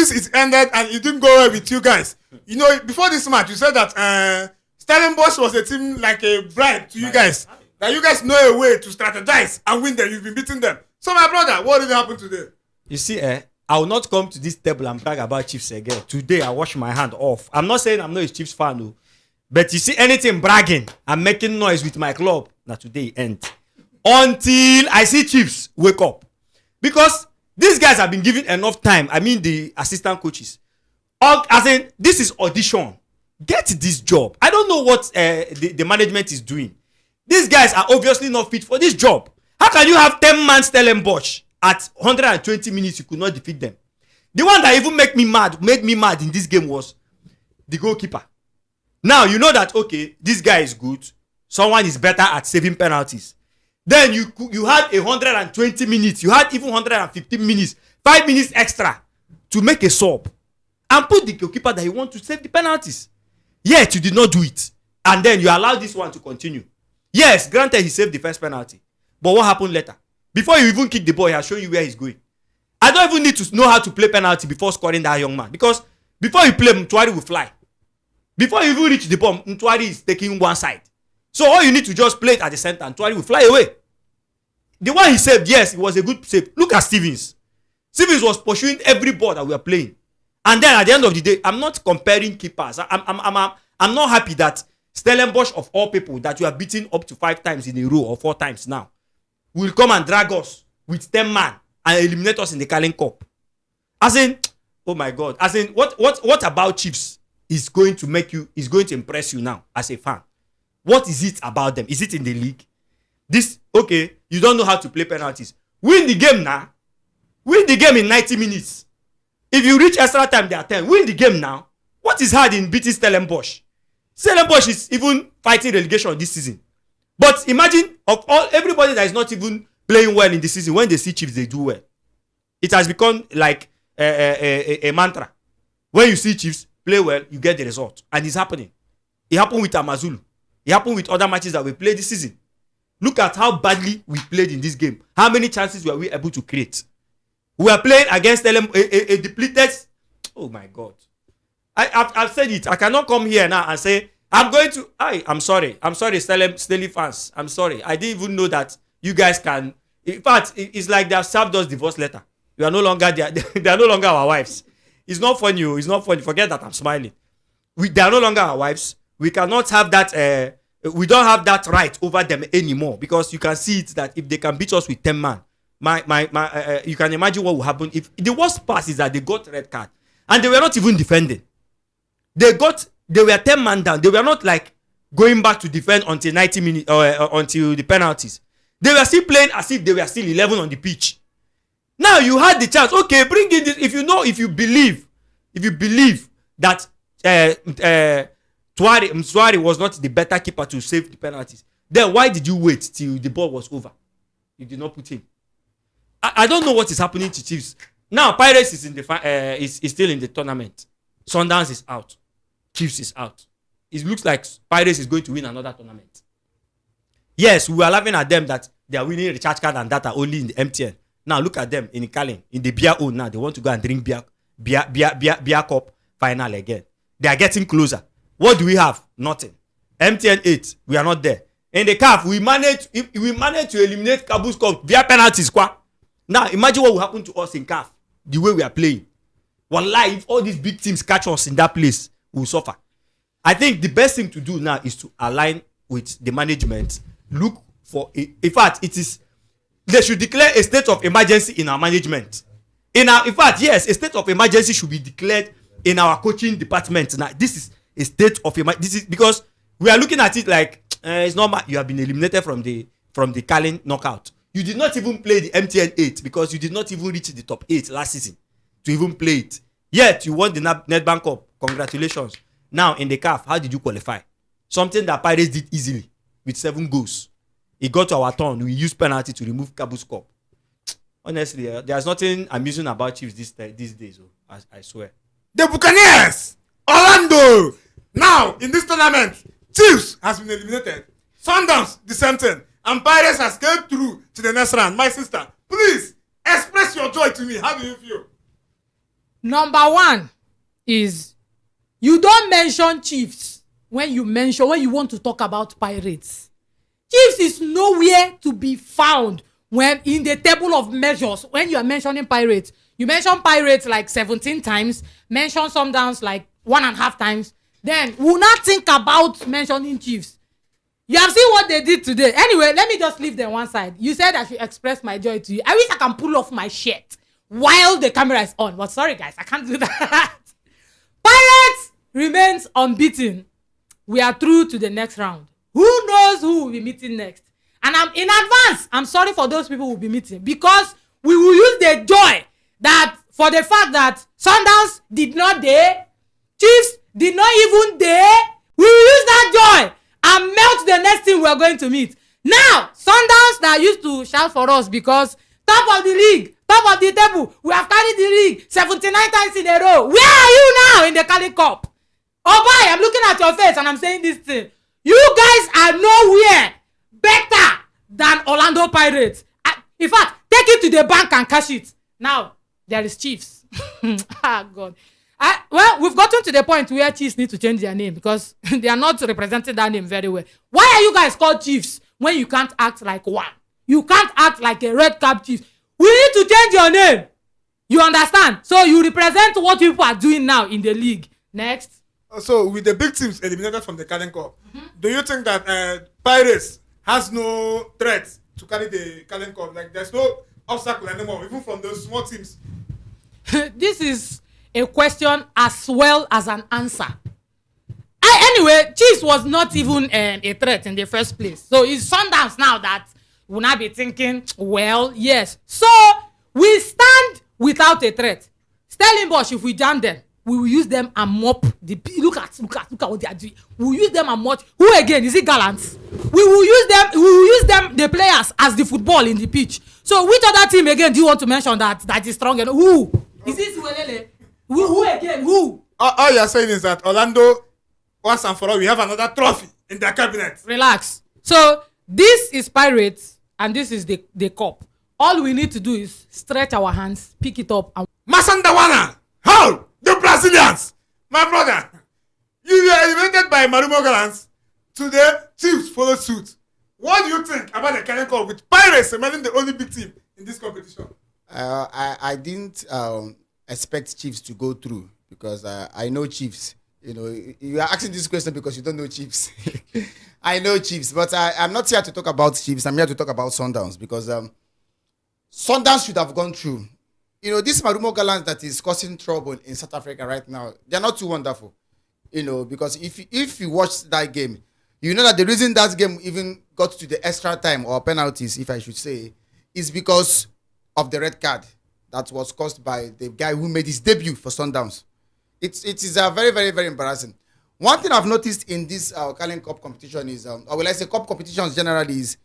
since it ended and it didn't go well with you guys, you know, before this match, you said that Stellenbosch was a team like a bribe to you guys. That you guys know a way to strategize and win them. You've been beating them. So, my brother, what did happen today? You see, I will not come to this table and brag about Chiefs again. Today, I wash my hand off. I'm not saying I'm not a Chiefs fan, no. But you see, anything bragging and making noise with my club, now today end. Until I see Chiefs wake up. Because these guys have been given enough time. I mean, the assistant coaches. As in, this is audition. Get this job. I don't know what the management is doing. These guys are obviously not fit for this job. How can you have 10-man Stellenbosch at 120 minutes? You could not defeat them. The one that even made me mad in this game was the goalkeeper. Now you know that okay, this guy is good. Someone is better at saving penalties. Then you had 120 minutes. You had even 115 minutes, 5 minutes extra to make a sub and put the goalkeeper that you want to save the penalties. Yet you did not do it, and then you allowed this one to continue. Yes, granted he saved the first penalty, but what happened later? Before you even kick the ball, he has shown you where he's going. I don't even need to know how to play penalty before scoring that young man, because before you play, Mtuari will fly. Before you even reach the ball, Mtuari is taking one side. So all you need to just play it at the center, and Mtuari will fly away. The one he saved, yes, it was a good save. Look at Stevens. Stevens was pursuing every ball that we are playing. And then at the end of the day, I'm not comparing keepers. I'm not happy that Stellenbosch of all people that you have beaten up to 5 times in a row or 4 times now will come and drag us with 10 man and eliminate us in the Carling Cup. As in, oh my God. As in, what about Chiefs is going to impress you now as a fan? What is it about them? Is it in the league? Okay, you don't know how to play penalties. Win the game now. Win the game in 90 minutes. If you reach extra time, they are 10. Win the game now. What is hard in beating Stellenbosch? Stellenbosch is even fighting relegation this season. But imagine everybody that is not even playing well in the season, when they see Chiefs, they do well. It has become like a mantra. When you see Chiefs play well, you get the result. And it's happening. It happened with Amazulu. It happened with other matches that we played this season. Look at how badly we played in this game. How many chances were we able to create? We are playing against a depleted... Oh my God. I've said it. I cannot come here now and say, I'm sorry, Stelly fans. I'm sorry. I didn't even know that you guys can... In fact, it's like they have served us divorce letter. We are no longer... They are no longer our wives. It's not funny. It's not funny. Forget that I'm smiling. They are no longer our wives. We cannot have that... we don't have that right over them anymore, because you can see it that if they can beat us with 10 man, you can imagine what will happen. If the worst part is that they got red card and they were not even defending. They were 10 man down. They were not like going back to defend until 90 minutes or until the penalties. They were still playing as if they were still 11 on the pitch. Now you had the chance. Okay, bring in this. If you believe that Msuari was not the better keeper to save the penalties, then why did you wait till the ball was over? You did not put him. I don't know what is happening to Chiefs. Now Pirates is is still in the tournament. Sundowns is out. Chiefs is out. It looks like Pirates is going to win another tournament. Yes, we are laughing at them that they are winning recharge card and data only in the MTN. Now look at them in Carling, in the beer own now. They want to go and drink beer cup final again. They are getting closer. What do we have? Nothing. MTN 8, we are not there. In the CAF, we managed to eliminate Kabul's Cup via penalties. Now imagine what will happen to us in CAF, the way we are playing. Wallahi, if all these big teams catch us in that place, we will suffer. I think the best thing to do now is to align with the management. Look for in fact, they should declare a state of emergency in our management. In fact, yes, a state of emergency should be declared in our coaching department. Now, this is a state of emergency. This is because we are looking at it like it's normal. You have been eliminated from the Carling knockout. You did not even play the MTN 8 because you did not even reach the top 8 last season to even play it. Yet you won the Netbank Cup. Congratulations. Now in the CAF, how did you qualify? Something that Pirates did easily with 7 goals. It got to our turn. We used penalty to remove Kabul's Cup. Honestly, there's nothing amusing about Chiefs these days. I swear. The Buccaneers, Orlando. Now in this tournament, Chiefs has been eliminated. Sundowns, the same thing. And Pirates has come through to the next round. My sister, please express your joy to me. How do you feel? Number one is you don't mention Chiefs when you want to talk about Pirates. Chiefs is nowhere to be found when in the table of measures. When you are mentioning Pirates, you mention Pirates like 17 times, mention Sundowns like 1.5 times. Then we'll not think about mentioning Chiefs. You have seen what they did today. Anyway, let me just leave them one side. You said I should express my joy to you. I wish I can pull off my shirt while the camera is on. But sorry, guys, I can't do that. Pirates remains unbeaten. We are through to the next round. Who knows who will be meeting next? And I'm in advance. I'm sorry for those people who will be meeting, because we will use the joy that for the fact that Sundowns did not dare, Chiefs did not even dare. We will use that joy and melt the next team we are going to meet. Now, Sundowns that used to shout for us because top of the league, top of the table, we have carried the league 79 times in a row. Where are you now in the Cali Cup? Oh boy, I'm looking at your face and I'm saying this thing. You guys are nowhere better than Orlando Pirates. In fact, take it to the bank and cash it. Now, there is Chiefs. Ah, God. Well, we've gotten to the point where Chiefs need to change their name because they are not representing that name very well. Why are you guys called Chiefs when you can't act like one? You can't act like a red cap chief. We need to change your name. You understand? So you represent what people are doing now in the league. Next. So with the big teams eliminated from the Carling Cup, do you think that Pirates has no threat to carry the Carling Cup? Like there's no obstacle anymore, even from those small teams? This is a question as well as an answer. Anyway, Chiefs was not even a threat in the first place. So it's Sundowns now that will not be thinking, well, yes. So we stand without a threat. Stellenbosch, if we jam them, we will use them and mop the look at what they are doing. We will use them and mop. Who again? Is it Gallants? We will use them, the players, as the football in the pitch. So which other team again do you want to mention that is strong? Who? Is it Suelele? Who again? Who? All you're saying is that Orlando, once and for all, we have another trophy in their cabinet. Relax. So this is Pirates and this is the cup. All we need to do is stretch our hands, pick it up, and Masandawana! How? The Brazilians! My brother, you were eliminated by Marumo Gallants. Today, Chiefs follow suit. What do you think about the Carling Cup with Pirates remaining the only big team in this competition? I didn't expect Chiefs to go through because I know Chiefs. You know, you are asking this question because you don't know Chiefs. I know Chiefs, but I'm not here to talk about Chiefs. I'm here to talk about Sundowns because Sundowns should have gone through. You know, this Marumo Gallants that is causing trouble in South Africa right now, they're not too wonderful. You know, because if you watch that game, you know that the reason that game even got to the extra time or penalties, if I should say, is because of the red card that was caused by the guy who made his debut for Sundowns. It is very, very, very embarrassing. One thing I've noticed in this Carling Cup competition is, or will I say cup competitions generally, is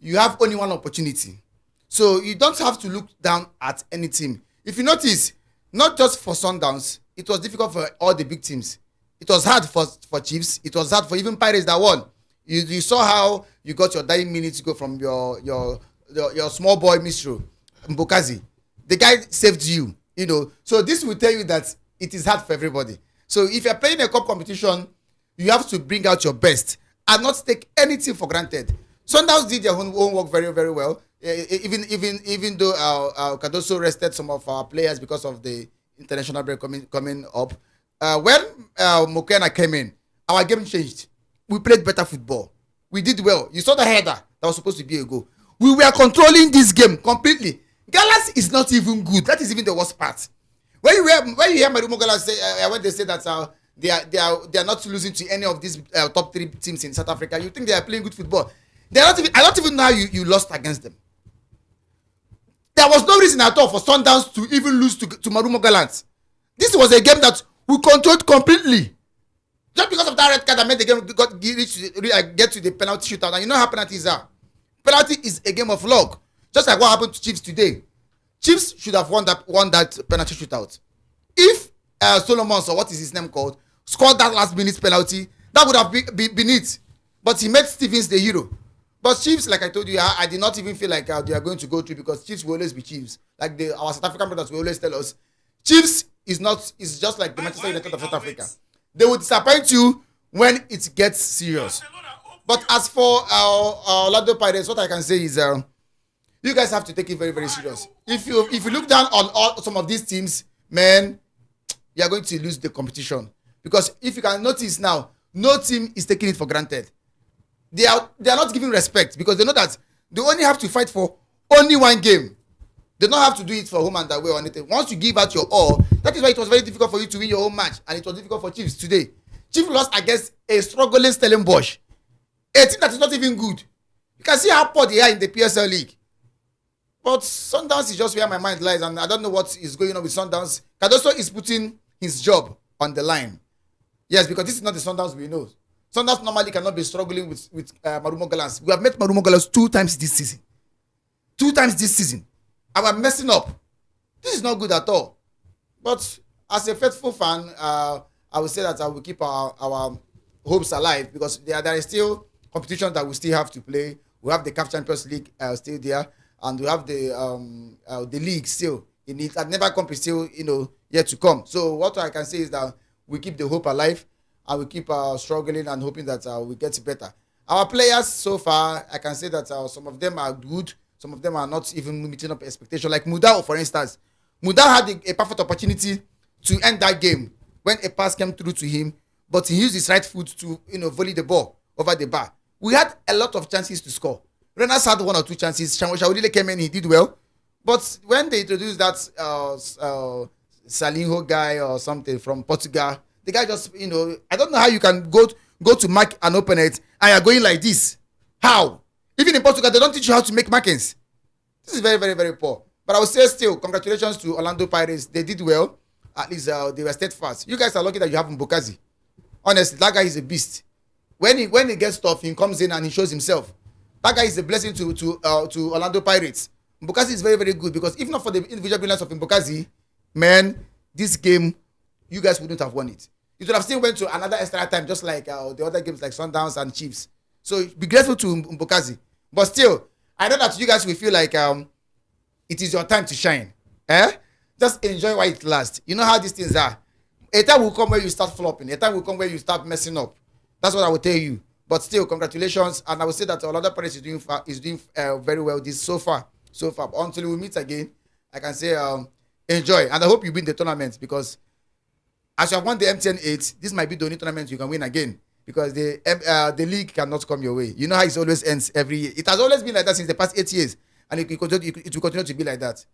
you have only one opportunity. So you don't have to look down at any team. If you notice, not just for Sundowns, it was difficult for all the big teams. It was hard for Chiefs. It was hard for even Pirates that won. You saw how you got your 9 minutes to go from your small boy Mistro Mbokazi. The guy saved you, you know. So this will tell you that it is hard for everybody. So if you're playing a cup competition, you have to bring out your best and not take anything for granted. Sundowns did their own work very, very well. Even though Cardoso rested some of our players because of the international break coming up. When Mokena came in, our game changed. We played better football. We did well. You saw the header that was supposed to be a goal. We were controlling this game completely. Gallants is not even good. That is even the worst part. When you hear Marumo Gallants say, when they say that they are not losing to any of these top 3 teams in South Africa, you think they are playing good football. I don't even know how you lost against them. There was no reason at all for Sundowns to even lose to Marumo Gallants. This was a game that we controlled completely. Just because of that red card that made the game get to the penalty shootout. And you know how penalties are. Penalty is a game of luck. Just like what happened to Chiefs today. Chiefs should have won that penalty shootout. If Solomons, or what is his name called, scored that last minute penalty, that would have been it. But he made Stevens the hero. But Chiefs, like I told you, I did not even feel like they are going to go through because Chiefs will always be Chiefs. Like our South African brothers will always tell us, Chiefs is not. Is just like the Manchester United of South Africa. They will disappoint you when it gets serious. But as for Orlando Pirates, what I can say is you guys have to take it very, very serious. If you look down on some of these teams, man, you are going to lose the competition. Because if you can notice now, no team is taking it for granted. They are not giving respect because they know that they only have to fight for only one game. They don't have to do it for home and away or anything. Once you give out your all, that is why it was very difficult for you to win your own match, and it was difficult for Chiefs today. Chiefs lost against a struggling Stellenbosch, a team that is not even good. You can see how poor they are in the PSL league. But Sundowns is just where my mind lies, and I don't know what is going on with Sundowns. Cardoso is putting his job on the line. Yes, because this is not the Sundowns we know. Sundowns normally cannot be struggling with Marumo Gallants. We have met Marumo Gallants 2 times this season. 2 times this season. And we're messing up. This is not good at all. But as a faithful fan, I will say that I will keep our hopes alive because there is still competition that we still have to play. We have the CAF Champions League still there, and we have the league still in it. And never comp is still yet to come. So what I can say is that we keep the hope alive, and we keep struggling and hoping that we get better. Our players so far, I can say that some of them are good. Some of them are not even meeting up expectation. Like Mudau, for instance. Mudau had a perfect opportunity to end that game when a pass came through to him, but he used his right foot to volley the ball over the bar. We had a lot of chances to score. Renas had 1 or 2 chances. Shaudile came in, he did well. But when they introduced that Salinho guy or something from Portugal, the guy just, I don't know how you can go to mark an opponent and you're going like this. How? Even in Portugal, they don't teach you how to make markings. This is very, very, very poor. But I would say still, congratulations to Orlando Pirates. They did well. At least they were steadfast. You guys are lucky that you have Mbukazi. Honestly, that guy is a beast. When he gets tough, he comes in and he shows himself. That guy is a blessing to Orlando Pirates. Mbukazi is very, very good because if not for the individual brilliance of Mbukazi, man, this game, you guys wouldn't have won it. You would have still went to another extra time, just like the other games like Sundowns and Chiefs. So be grateful to Mbukazi. But still, I know that you guys will feel like it is your time to shine. Just enjoy while it lasts. You know how these things are. A time will come where you start flopping. A time will come where you start messing up. That's what I will tell you. But still, congratulations. And I will say that Orlando Pirates is doing very well this so far. But until we meet again, I can say enjoy. And I hope you win the tournament because as you have won the MTN 8, this might be the only tournament you can win again. Because the league cannot come your way. You know how it always ends every year. It has always been like that since the past 8 years. And it will continue to be like that.